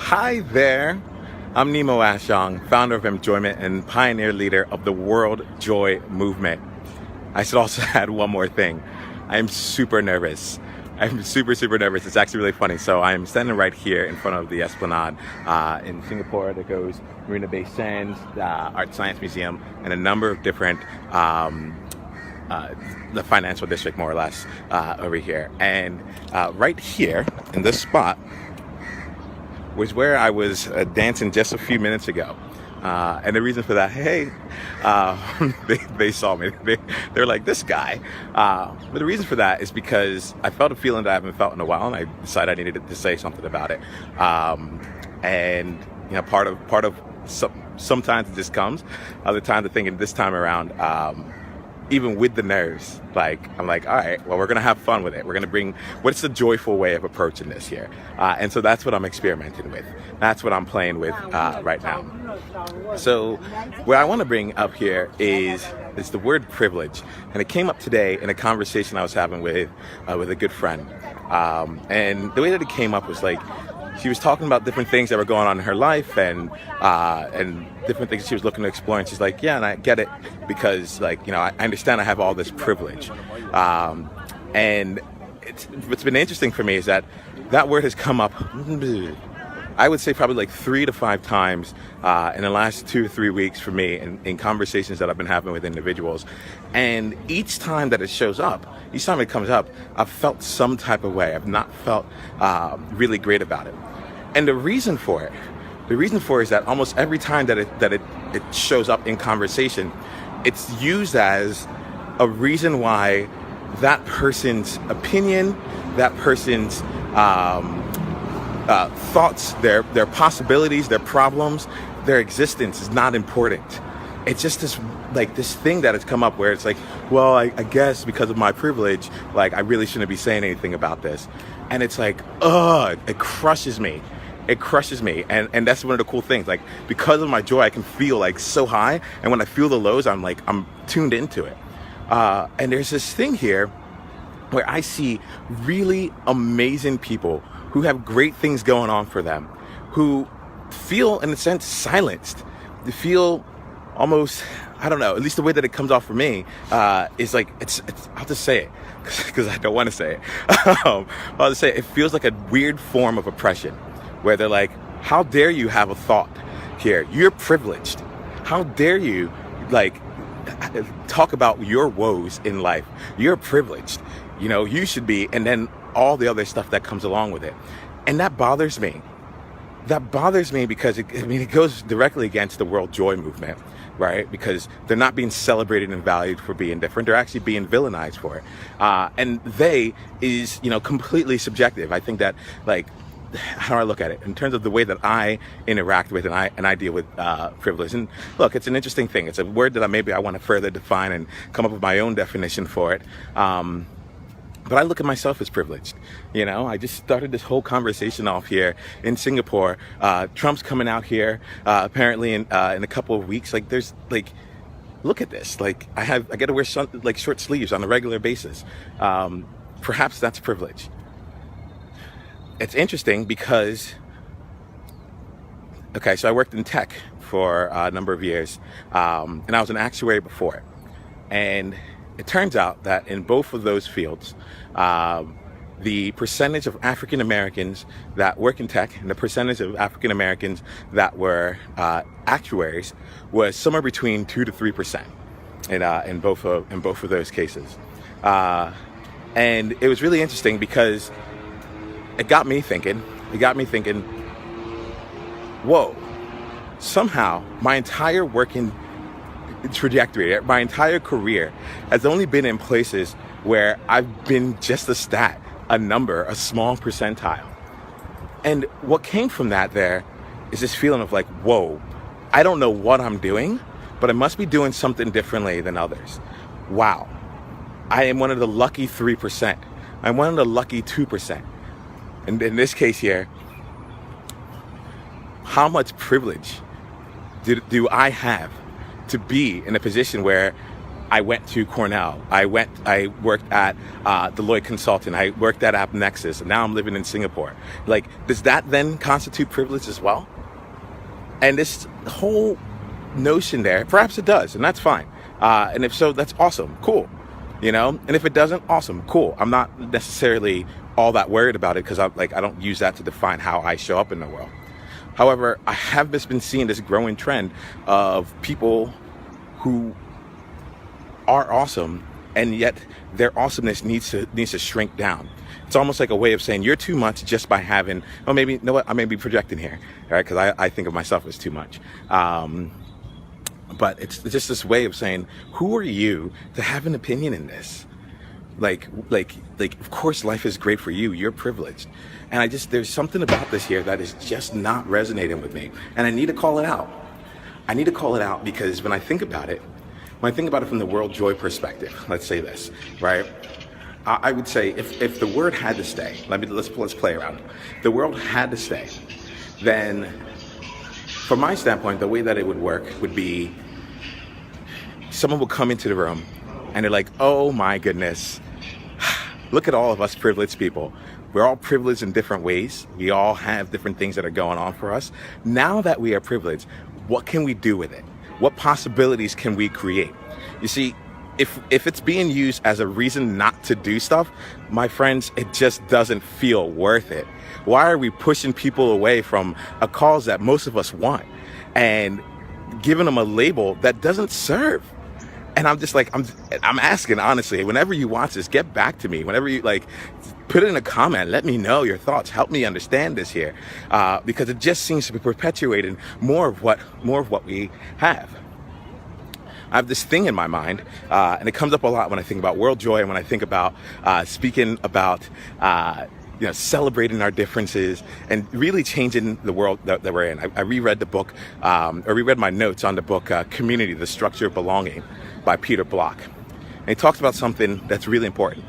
Hi there. I'm Nemo Ashong, founder of Enjoyment and pioneer leader of the World Joy Movement. I should also add one more thing. I'm super nervous. I'm super nervous. It's actually really funny. So I'm standing right here in front of the Esplanade in Singapore that goes Marina Bay Sands, Art Science Museum, and a number of different the financial district, more or less, over here. And right here in this spot was where I was dancing just a few minutes ago. And the reason for that, they saw me. They're like, this guy. But the reason for that is because I felt a feeling that I haven't felt in a while, and I decided I needed to say something about it. And you know, part of sometimes it just comes. Other times, I'm thinking this time around, even with the nerves, I'm like, all right, well, we're going to have fun with it. We're going to bring, what's the joyful way of approaching this here? And so that's what I'm experimenting with. That's what I'm playing with right now. So what I want to bring up here is the word privilege. And it came up today in a conversation I was having with a good friend. And the way that it came up was like, she was talking about different things that were going on in her life and different things she was looking to explore. And she's like, yeah, and I get it because, like, you know, I understand I have all this privilege. And what's been interesting for me is that word has come up, I would say probably like 3 to 5 times in the last 2 or 3 weeks for me in conversations that I've been having with individuals. And each time that it shows up, each time it comes up, I've felt some type of way. I've not felt really great about it. And the reason for it is that almost every time that it shows up in conversation, it's used as a reason why that person's opinion, that person's thoughts, their possibilities, their problems, their existence is not important. It's just this thing that has come up where it's like, well, I guess because of my privilege, like, I really shouldn't be saying anything about this. And it's like, it crushes me. It crushes me. And that's one of the cool things. Like, because of my joy, I can feel like so high. And when I feel the lows, I'm tuned into it. And there's this thing here where I see really amazing people who have great things going on for them, who feel, in a sense, silenced. They feel almost, I don't know, at least the way that it comes off for me is like, it's I'll just say it because I don't want to say it. I'll just say it feels like a weird form of oppression where they're like, how dare you have a thought here? You're privileged. How dare you talk about your woes in life? You're privileged. You know, you should be, and then all the other stuff that comes along with it. And that bothers me. That bothers me because it goes directly against the World Joy Movement, right? Because they're not being celebrated and valued for being different. They're actually being villainized for it. And they is, completely subjective. I think that, how do I look at it in terms of the way that I interact with and I deal with privilege? And look, it's an interesting thing. It's a word that I want to further define and come up with my own definition for it. But I look at myself as privileged. I just started this whole conversation off here in Singapore. Trump's coming out here apparently in a couple of weeks. Look at this. I get to wear short sleeves on a regular basis. Perhaps that's privilege. It's interesting because, so I worked in tech for a number of years, and I was an actuary before it. And it turns out that in both of those fields, the percentage of African Americans that work in tech and the percentage of African Americans that were actuaries was somewhere between 2 to 3% in both of those cases. And it was really interesting because it got me thinking, whoa, somehow my entire working trajectory, my entire career has only been in places where I've been just a stat, a number, a small percentile. And what came from that there is this feeling of whoa, I don't know what I'm doing, but I must be doing something differently than others. Wow, I am one of the lucky 3%. I'm one of the lucky 2%. And in this case here, how much privilege do I have to be in a position where I went to Cornell. I worked at Deloitte Consulting. I worked at AppNexus, and now I'm living in Singapore. Like, does that then constitute privilege as well? And this whole notion there, perhaps it does, and that's fine. And if so, that's awesome, cool. You know, and if it doesn't, awesome, cool. I'm not necessarily all that worried about it because I don't use that to define how I show up in the world. However, I have just been seeing this growing trend of people who are awesome, and yet their awesomeness needs to shrink down. It's almost like a way of saying you're too much just by having, oh, maybe, you know what, I may be projecting here, right? Because I think of myself as too much. But it's just this way of saying, who are you to have an opinion in this? Like, of course, life is great for you. You're privileged. And there's something about this here that is just not resonating with me. And I need to call it out. I need to call it out because when I think about it from the world joy perspective, let's say this, right? I would say if the word had to stay, let's play around. If the world had to stay, then from my standpoint, the way that it would work would be someone would come into the room and they're like, oh my goodness, look at all of us privileged people. We're all privileged in different ways. We all have different things that are going on for us. Now that we are privileged, what can we do with it? What possibilities can we create? You see, if it's being used as a reason not to do stuff, my friends, it just doesn't feel worth it. Why are we pushing people away from a cause that most of us want and giving them a label that doesn't serve? And I'm just like, I'm asking honestly, whenever you watch this, get back to me. Whenever you put it in a comment, let me know your thoughts. Help me understand this here, because it just seems to be perpetuating more of what we have. I have this thing in my mind, and it comes up a lot when I think about world joy and when I think about speaking about celebrating our differences and really changing the world that we're in. I reread the book, or reread my notes on the book Community, The Structure of Belonging by Peter Block. And he talks about something that's really important.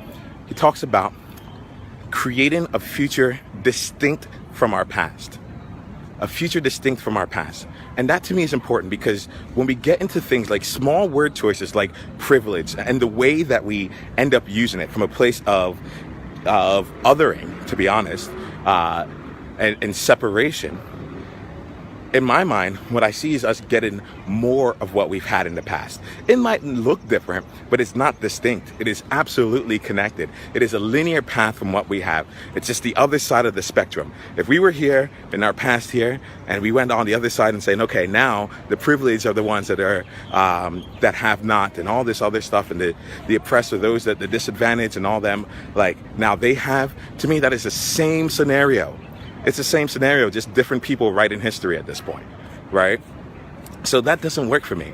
He talks about creating a future distinct from our past. A future distinct from our past. And that to me is important because when we get into things like small word choices like privilege and the way that we end up using it from a place of othering, to be honest, and separation, in my mind, what I see is us getting more of what we've had in the past. It might look different, but it's not distinct. It is absolutely connected. It is a linear path from what we have. It's just the other side of the spectrum. If we were here in our past here, and we went on the other side and saying, okay, now the privileged are the ones that are that have not, and all this other stuff, and the oppressed are those that the disadvantaged and all them, like now they have. To me, that is the same scenario. It's the same scenario, just different people writing history at this point, right? So that doesn't work for me.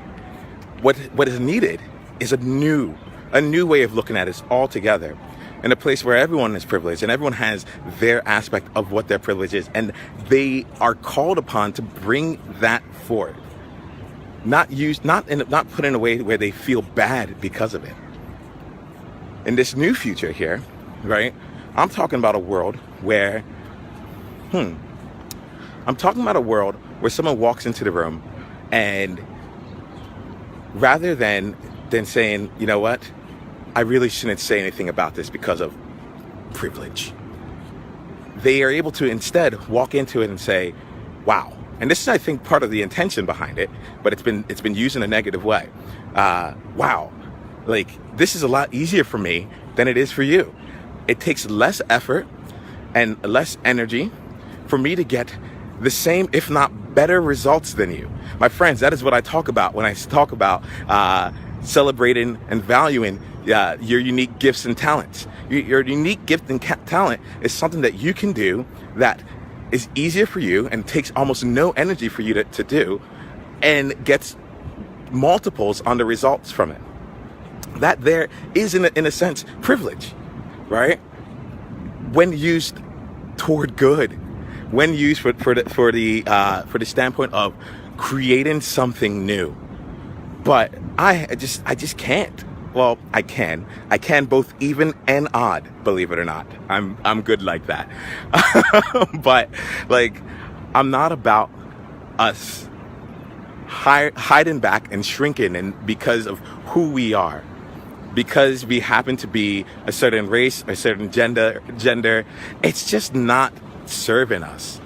What is needed is a new way of looking at it altogether, in a place where everyone is privileged and everyone has their aspect of what their privilege is, and they are called upon to bring that forward, not put in a way where they feel bad because of it. In this new future here, right? I'm talking about a world where someone walks into the room and rather than saying, you know what, I really shouldn't say anything about this because of privilege, they are able to instead walk into it and say, wow. And this is, I think, part of the intention behind it, but it's been used in a negative way. Wow, like this is a lot easier for me than it is for you. It takes less effort and less energy for me to get the same, if not better results than you. My friends, that is what I talk about when I talk about celebrating and valuing your unique gifts and talents. Your unique gift and talent is something that you can do that is easier for you and takes almost no energy for you to do, and gets multiples on the results from it. That there is, in a sense, privilege, right? When used toward good, when used for the standpoint of creating something new. But I just can't. Well, I can both even and odd, believe it or not. I'm good like that. But like, I'm not about us. hiding back and shrinking, and because of who we are, because we happen to be a certain race, a certain gender, it's just not serving us.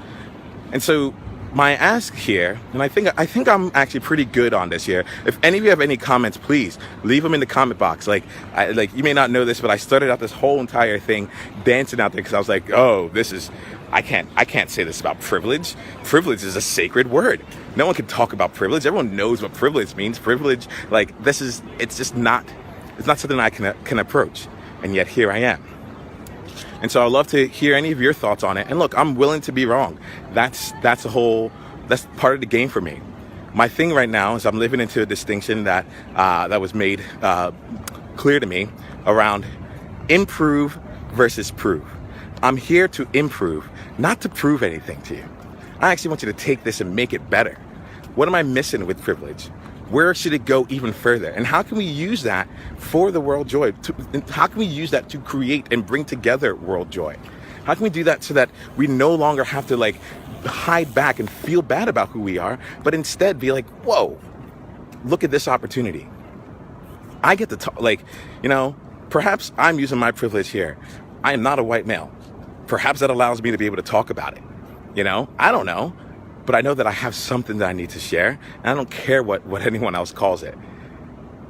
And so my ask here, and I think I'm actually pretty good on this here. If any of you have any comments, please leave them in the comment box. Like you may not know this, but I started out this whole entire thing dancing out there because I was like, oh, I can't say this about privilege. Privilege is a sacred word. No one can talk about privilege. Everyone knows what privilege means. Privilege, it's not something I can approach. And yet here I am. And so I'd love to hear any of your thoughts on it. And look, I'm willing to be wrong. That's part of the game for me. My thing right now is I'm living into a distinction that was made clear to me around improve versus prove. I'm here to improve, not to prove anything to you. I actually want you to take this and make it better. What am I missing with privilege? Where should it go even further? And how can we use that for the world joy? How can we use that to create and bring together world joy? How can we do that so that we no longer have to hide back and feel bad about who we are, but instead be like, whoa, look at this opportunity. I get to talk, perhaps I'm using my privilege here. I am not a white male. Perhaps that allows me to be able to talk about it. I don't know. But I know that I have something that I need to share, and I don't care what anyone else calls it.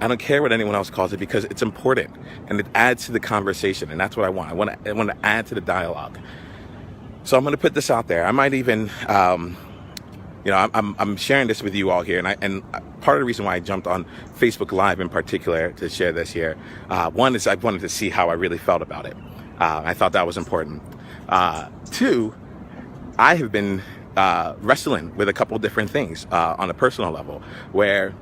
I don't care what anyone else calls it because it's important, and it adds to the conversation, and that's what I want. I want to add to the dialogue. So I'm going to put this out there. I might even, I'm sharing this with you all here, and part of the reason why I jumped on Facebook Live in particular to share this here, one is I wanted to see how I really felt about it. I thought that was important. Two, I have been wrestling with a couple of different things on a personal level, where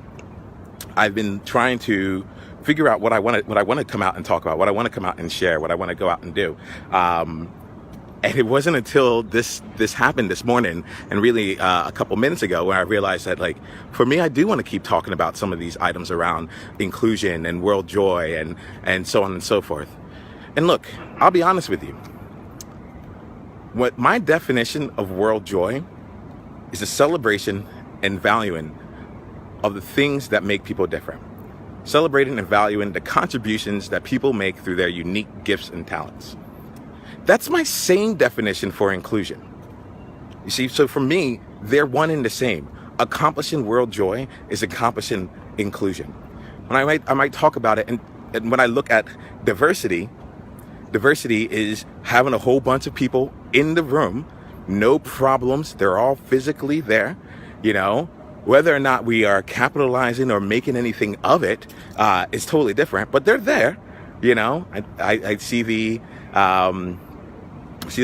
I've been trying to figure out what I want to come out and talk about, what I want to come out and share, what I want to go out and do. And it wasn't until this happened this morning, and really a couple minutes ago, where I realized that, for me, I do want to keep talking about some of these items around inclusion and world joy and so on and so forth. And look, I'll be honest with you. What my definition of world joy is a celebration and valuing of the things that make people different. Celebrating and valuing the contributions that people make through their unique gifts and talents. That's my same definition for inclusion. You see, so for me, they're one and the same. Accomplishing world joy is accomplishing inclusion. And I might talk about it, and when I look at diversity is having a whole bunch of people in the room, no problems, they're all physically there, whether or not we are capitalizing or making anything of it is totally different, but they're there, I see the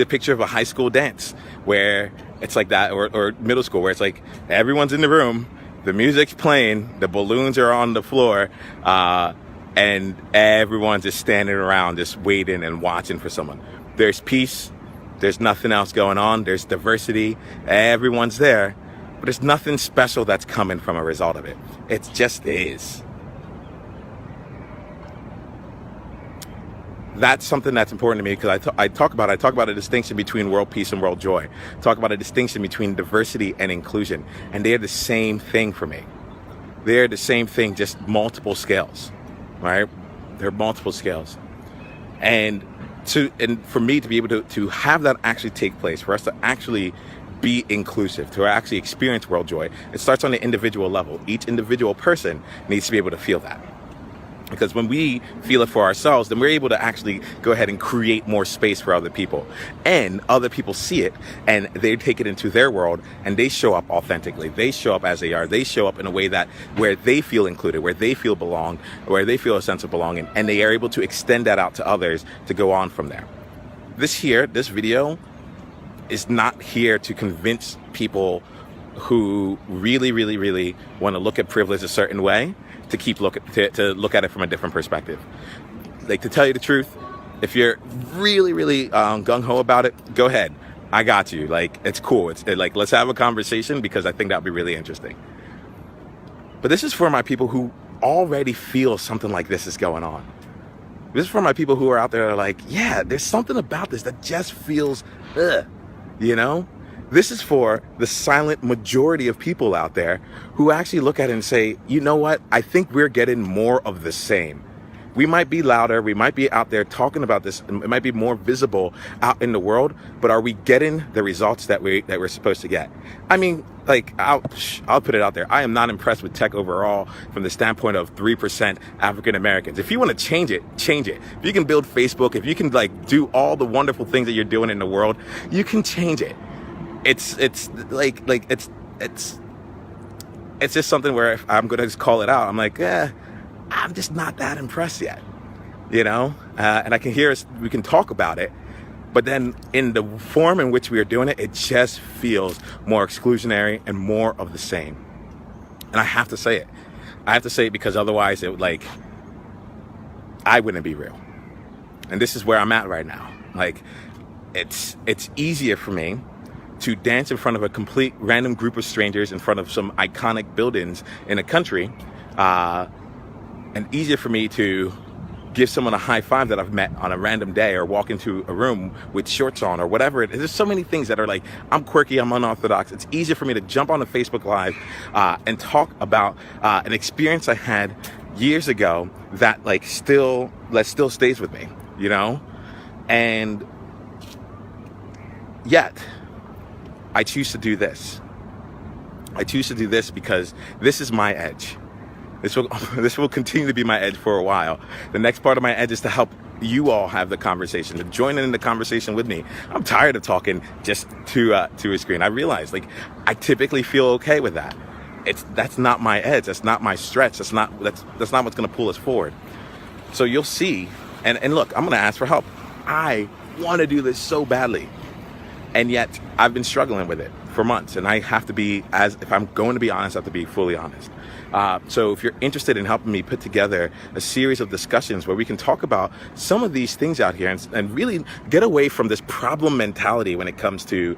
picture of a high school dance where it's like that, or middle school, where it's like everyone's in the room, the music's playing, the balloons are on the floor, and everyone's just standing around, just waiting and watching for someone. There's peace. There's nothing else going on. There's diversity. Everyone's there. But there's nothing special that's coming from a result of it. It just is. That's something that's important to me, because I talk about a distinction between world peace and world joy. Talk about a distinction between diversity and inclusion. And they're the same thing for me. They're the same thing, just multiple scales. Right? There are multiple scales. And for me to be able to have that actually take place, for us to actually be inclusive, to actually experience world joy, it starts on the individual level. Each individual person needs to be able to feel that. Because when we feel it for ourselves, then we're able to actually go ahead and create more space for other people. And other people see it, and they take it into their world, and they show up authentically. They show up as they are. They show up in a way where they feel included, where they feel belong, where they feel a sense of belonging, and they are able to extend that out to others to go on from there. This video is not here to convince people who really, really, really want to look at privilege a certain way to look at it from a different perspective. To tell you the truth, if you're really, really gung-ho about it, go ahead. I got you. It's cool. Let's have a conversation, because I think that would be really interesting. But this is for my people who already feel something like this is going on. This is for my people who are out there that are like, yeah, there's something about this that just feels, This is for the silent majority of people out there who actually look at it and say, you know what? I think we're getting more of the same. We might be louder, we might be out there talking about this, it might be more visible out in the world, but are we getting the results that we're supposed to get? I mean, like, I'll put it out there. I am not impressed with tech overall from the standpoint of 3% African Americans. If you want to change it, change it. If you can build Facebook, if you can like do all the wonderful things that you're doing in the world, you can change it. It's just something where if I'm going to just call it out, I'm like, I'm just not that impressed yet, you know? And I can hear us, we can talk about it, but then in the form in which we are doing it, it just feels more exclusionary and more of the same. And I have to say it. I have to say it because otherwise it would I wouldn't be real. And this is where I'm at right now. Like, it's easier for me to dance in front of a complete random group of strangers in front of some iconic buildings in a country, and easier for me to give someone a high five that I've met on a random day, or walk into a room with shorts on, or whatever it is. There's so many things that are like, I'm quirky, I'm unorthodox. It's easier for me to jump on a Facebook Live and talk about an experience I had years ago that still stays with me, you know? And yet, I choose to do this. I choose to do this because this is my edge. This will continue to be my edge for a while. The next part of my edge is to help you all have the conversation, to join in the conversation with me. I'm tired of talking just to a screen. I realize, I typically feel okay with that. That's not my edge. That's not my stretch. That's not what's going to pull us forward. So you'll see. And look, I'm going to ask for help. I want to do this so badly, and yet I've been struggling with it for months. And I have to be, if I'm going to be honest, I have to be fully honest. So if you're interested in helping me put together a series of discussions where we can talk about some of these things out here and really get away from this problem mentality when it comes to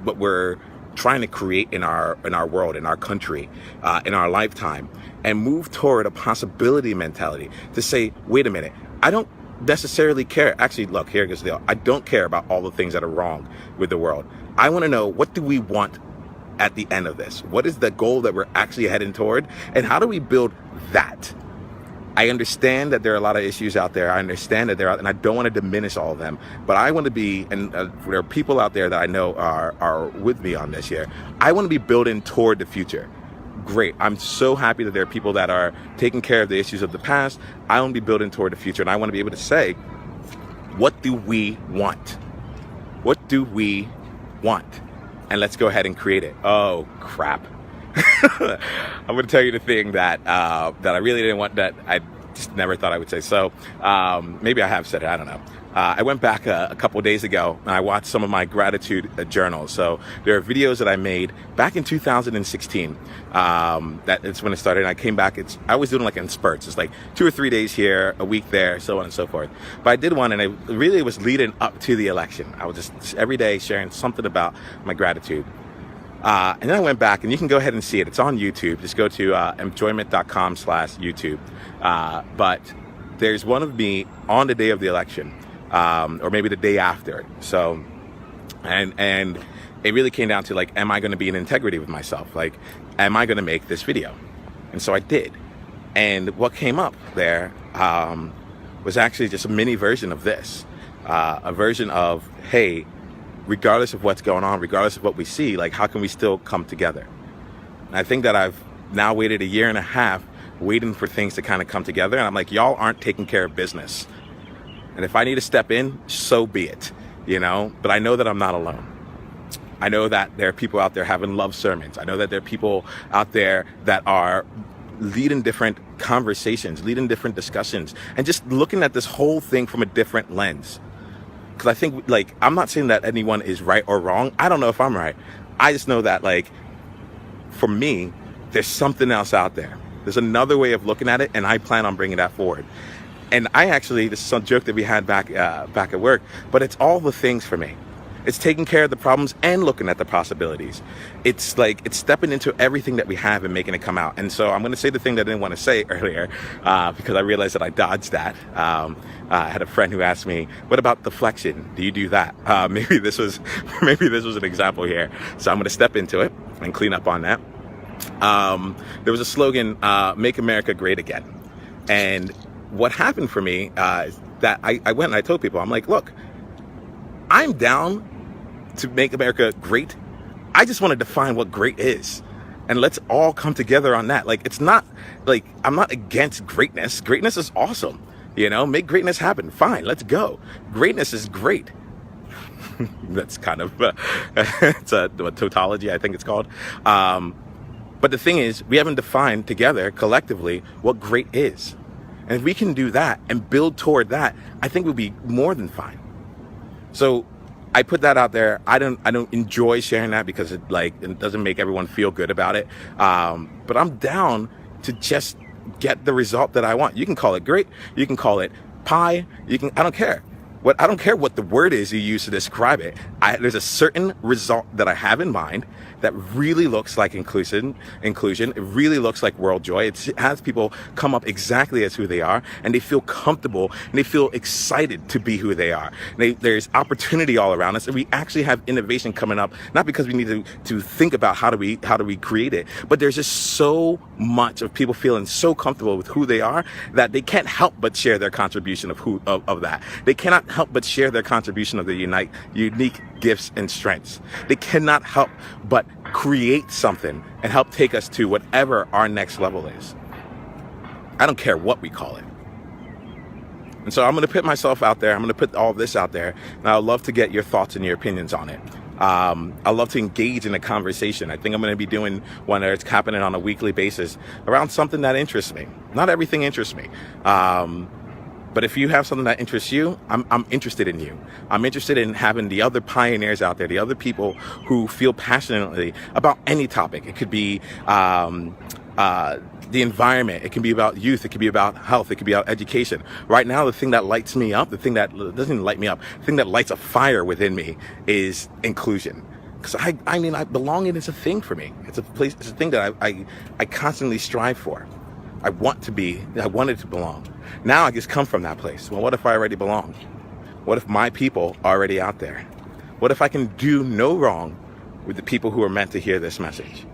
what we're trying to create in our world, in our country, in our lifetime, and move toward a possibility mentality to say, wait a minute, I don't necessarily care. Actually, look, here goes the deal. I don't care about all the things that are wrong with the world. I want to know, what do we want at the end of this? What is the goal that we're actually heading toward? And how do we build that? I understand that there are a lot of issues out there. I understand that and I don't want to diminish all of them, but I want to be, and there are people out there that I know are with me on this here. I want to be building toward the future. Great. I'm so happy that there are people that are taking care of the issues of the past. I want to be building toward the future, and I want to be able to say, what do we want? What do we want? And let's go ahead and create it. Oh, crap. I'm going to tell you the thing that I really didn't want, that I just never thought I would say. So maybe I have said it. I don't know. I went back a couple of days ago and I watched some of my gratitude journals. So there are videos that I made back in 2016. That's when it started. And I came back. I was doing in spurts. It's 2 or 3 days here, a week there, so on and so forth. But I did one, and it really was leading up to the election. I was just every day sharing something about my gratitude. And then I went back, and you can go ahead and see it. It's on YouTube. Just go to enjoyment.com/YouTube. But there's one of me on the day of the election, or maybe the day after. So, and it really came down to am I going to be in integrity with myself? Am I going to make this video? And so I did. And what came up there was actually just a mini version of this, a version of, hey, regardless of what's going on, regardless of what we see, how can we still come together? And I think that I've now waited 1.5 years waiting for things to kind of come together. And I'm like, y'all aren't taking care of business. And if I need to step in, so be it, But I know that I'm not alone. I know that there are people out there having love sermons. I know that there are people out there that are leading different conversations, leading different discussions, and just looking at this whole thing from a different lens. Because I think, I'm not saying that anyone is right or wrong. I don't know if I'm right. I just know that, for me, there's something else out there. There's another way of looking at it, and I plan on bringing that forward. And this is some joke that we had back at work, but it's all the things for me. It's taking care of the problems and looking at the possibilities. It's like, it's stepping into everything that we have and making it come out. And so I'm going to say the thing that I didn't want to say earlier, because I realized that I dodged that. I had a friend who asked me, what about deflection? Do you do that? Maybe this was an example here. So I'm going to step into it and clean up on that. There was a slogan, make America great again. And what happened for me is that I went and I told people, I'm like, look, I'm down to make America great. I just want to define what great is. And let's all come together on that. Like, it's not like, I'm not against greatness. Greatness is awesome. You know, make greatness happen. Fine, let's go. Greatness is great. That's kind of, it's a tautology, I think it's called. But the thing is, we haven't defined together collectively what great is. And if we can do that and build toward that, I think we'll be more than fine. So I put that out there. I don't enjoy sharing that because it doesn't make everyone feel good about it. But I'm down to just get the result that I want. You can call it great. You can call it pie. I don't care. I don't care what the word is you use to describe it. There's a certain result that I have in mind that really looks like inclusion. It really looks like world joy. It has people come up exactly as who they are, and they feel comfortable and they feel excited to be who they are. There's opportunity all around us, and we actually have innovation coming up, not because we need to think about how do we create it, but there's just so much of people feeling so comfortable with who they are that they can't help but share their contribution of that. They cannot help but share their contribution of their unique gifts and strengths. They cannot help but create something and help take us to whatever our next level is. I don't care what we call it. And so I'm going to put myself out there. I'm going to put all this out there. And I'd love to get your thoughts and your opinions on it. I love to engage in a conversation. I think I'm going to be doing one that's happening on a weekly basis around something that interests me. Not everything interests me. But if you have something that interests you, I'm interested in you. I'm interested in having the other pioneers out there, the other people who feel passionately about any topic. It could be the environment. It can be about youth. It could be about health. It could be about education. Right now, the thing that lights me up, the thing that doesn't even light me up, the thing that lights a fire within me is inclusion. Because belonging is a thing for me. It's a thing that I constantly strive for. I wanted to belong. Now I just come from that place. Well, what if I already belong? What if my people are already out there? What if I can do no wrong with the people who are meant to hear this message?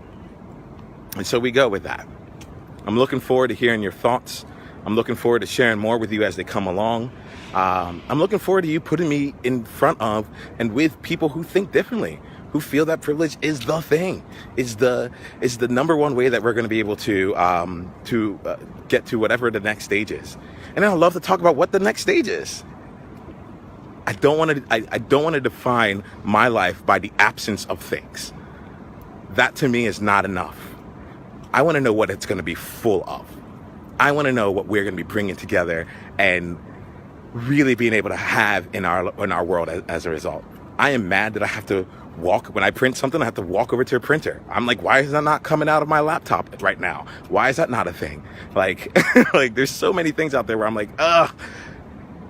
And so we go with that. I'm looking forward to hearing your thoughts. I'm looking forward to sharing more with you as they come along. I'm looking forward to you putting me in front of and with people who think differently, who feel that privilege is the thing, is the number one way that we're going to be able to get to whatever the next stage is. And I'd love to talk about what the next stage is. I don't want to define my life by the absence of things. That to me is not enough. I want to know what it's going to be full of. I want to know what we're going to be bringing together and really being able to have in our world as a result. I am mad that I have to when I print something, I have to walk over to a printer. I'm like, why is that not coming out of my laptop right now? Why is that not a thing? Like there's so many things out there where I'm like,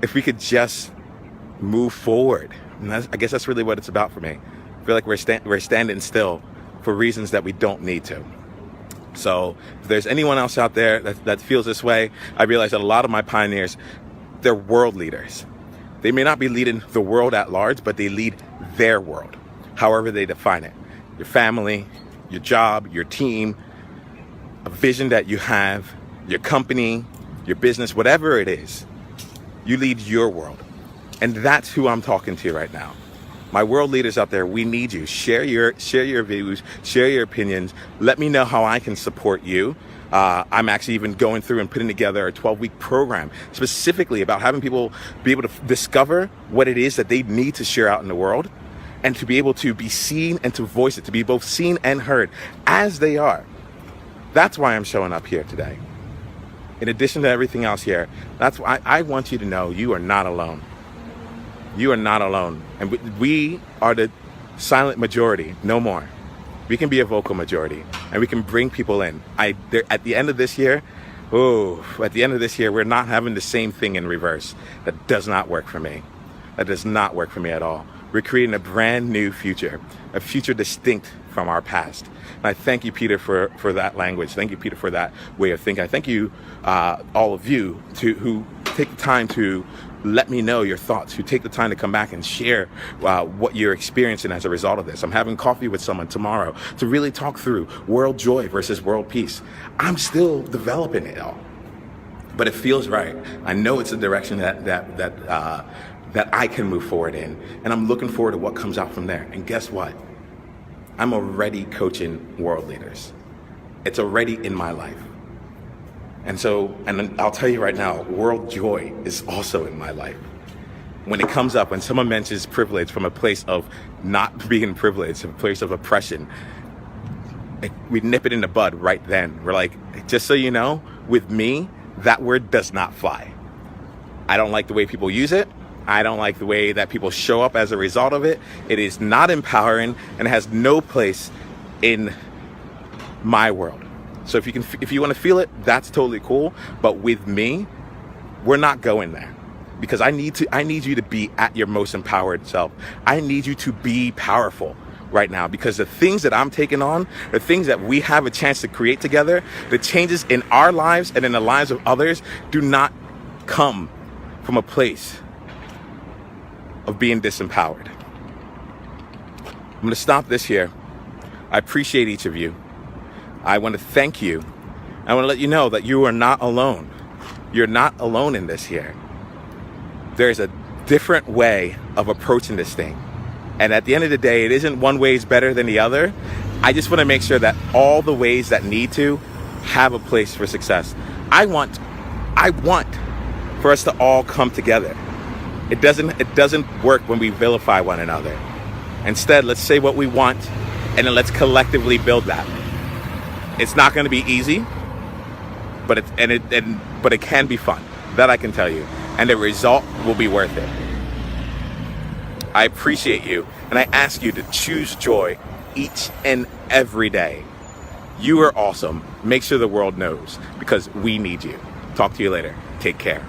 if we could just move forward. And I guess that's really what it's about for me. I feel like we're standing still for reasons that we don't need to. So if there's anyone else out there that feels this way, I realize that a lot of my pioneers, they're world leaders. They may not be leading the world at large, but they lead their world, however they define it. Your family, your job, your team, a vision that you have, your company, your business, whatever it is, you lead your world. And that's who I'm talking to right now. My world leaders out there, we need you. Share your views, share your opinions. Let me know how I can support you. I'm actually even going through and putting together a 12-week program specifically about having people be able to discover what it is that they need to share out in the world and to be able to be seen and to voice it, to be both seen and heard as they are. That's why I'm showing up here today. In addition to everything else here, that's why I want you to know you are not alone. You are not alone. And we are the silent majority, no more. We can be a vocal majority and we can bring people in. At the end of this year, we're not having the same thing in reverse. That does not work for me. That does not work for me at all. We're creating a brand new future, a future distinct from our past. And I thank you, Peter, for that language. Thank you, Peter, for that way of thinking. I thank you, all of you, who take the time to let me know your thoughts, who take the time to come back and share what you're experiencing as a result of this. I'm having coffee with someone tomorrow to really talk through world joy versus world peace. I'm still developing it all, but it feels right. I know it's a direction that I can move forward in, and I'm looking forward to what comes out from there. And guess what? I'm already coaching world leaders. It's already in my life. And I'll tell you right now, world joy is also in my life. When it comes up, when someone mentions privilege from a place of not being privileged, a place of oppression, we nip it in the bud right then. We're like, just so you know, with me, that word does not fly. I don't like the way people use it. I don't like the way that people show up as a result of it. It is not empowering and has no place in my world. So if you want to feel it, that's totally cool. But with me, we're not going there, because I need you to be at your most empowered self. I need you to be powerful right now, because the things that I'm taking on, the things that we have a chance to create together, the changes in our lives and in the lives of others do not come from a place of being disempowered. I'm going to stop this here. I appreciate each of you. I want to thank you. I want to let you know that you are not alone. You're not alone in this here. There's a different way of approaching this thing. And at the end of the day, it isn't one way is better than the other. I just want to make sure that all the ways that need to have a place for success. I want for us to all come together. It doesn't work when we vilify one another. Instead, let's say what we want, and then let's collectively build that. It's not going to be easy, but it can be fun. That I can tell you, and the result will be worth it. I appreciate you, and I ask you to choose joy each and every day. You are awesome. Make sure the world knows, because we need you. Talk to you later. Take care.